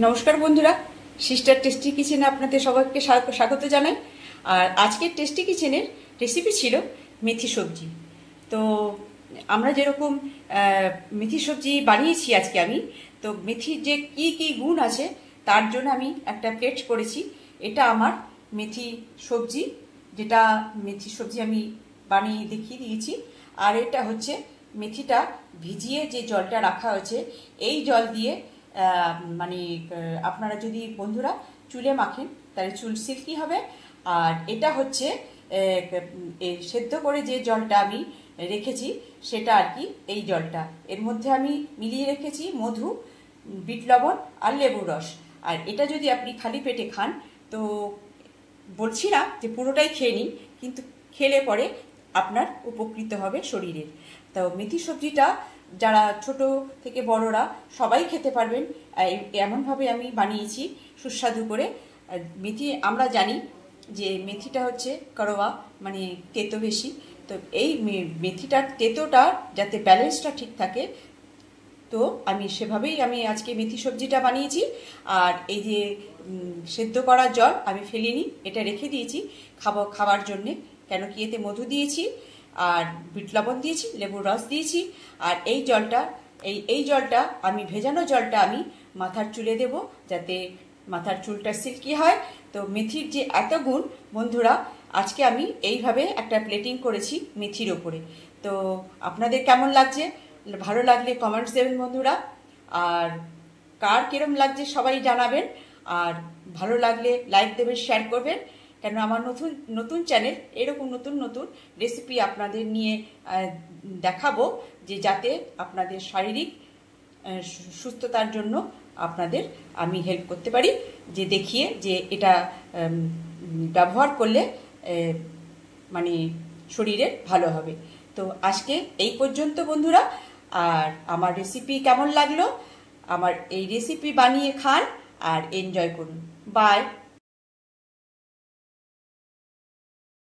নমস্কার বন্ধুরা, sister tasty কিচেনে আপনাদের সবাইকে স্বাগত জানাই। আর আজকের টেস্টি কিচেনের রেসিপি ছিল মেথি সবজি। তো আমরা যেরকম মেথি সবজি বানিয়েছি আজকে আমি, তো মেথির যে কি কি গুণ আছে তার জন্য আমি একটা প্লেট করেছি। এটা আমার মেথি সবজি, যেটা মেথি সবজি আমি বানিয়ে দেখিয়ে দিয়েছি। আর এটা হচ্ছে মেথিটা ভিজিয়ে যে জলটা রাখা হয়েছে, এই জল দিয়ে মানে আপনারা যদি বন্ধুরা চুলে মাখেন তাহলে চুল সিল্কি হবে। আর এটা হচ্ছে সেদ্ধ করে যে জলটা আমি রেখেছি সেটা আর কি, এই জলটা এর মধ্যে আমি মিলিয়ে রেখেছি মধু, বিট লবণ আর লেবুর রস। আর এটা যদি আপনি খালি পেটে খান, তো বলছি না যে পুরোটাই খেয়ে নিন, কিন্তু খেলে পরে আপনার উপকৃত হবে শরীরের। তো মেথি সবজিটা যারা ছোট থেকে বড়রা সবাই খেতে পারবেন, এমনভাবে আমি বানিয়েছি সুস্বাদু করে। মেথি আমরা জানি যে মেথিটা হচ্ছে করোয়া, মানে তেতো বেশি। তো এই মেথিটার তেতোটা যাতে ব্যালেন্সটা ঠিক থাকে, তো আমি সেভাবেই আজকে মেথি সবজিটা বানিয়েছি। আর এই যে সেদ্ধ করা জল আমি ফেলিনি, এটা রেখে দিয়েছি খাবার জন্যে। কেন কি এতে মধু দিয়েছি, আর বিট লবণ দিয়েছি, লেবুর রস দিয়েছি। আর এই জলটা আমি ভেজানো জলটা আমি মাথার চুলে দেব, যাতে মাথার চুলটা সিল্কি হয়। তো মেথির যে এত গুণ বন্ধুরা, আজকে আমি এইভাবে একটা প্লেটিং করেছি মেথির ওপরে। তো আপনাদের কেমন লাগছে? ভালো লাগলে কমেন্টস দেবেন বন্ধুরা। আর কার কিরম লাগছে সবাই জানাবেন। আর ভালো লাগলে লাইক দেবেন, শেয়ার করবেন। কেন আমার নতুন চ্যানেল, এরকম নতুন রেসিপি আপনাদের নিয়ে দেখাবো, যে যাতে আপনাদের শারীরিক সুস্থতার জন্য আপনাদের আমি হেল্প করতে পারি, যে দেখিয়ে যে এটা ব্যবহার করলে মানে শরীরে ভালো হবে। তো আজকে এই পর্যন্ত বন্ধুরা। আর আমার রেসিপি কেমন লাগলো, আমার এই রেসিপি বানিয়ে খান আর এনজয় করুন। বাই।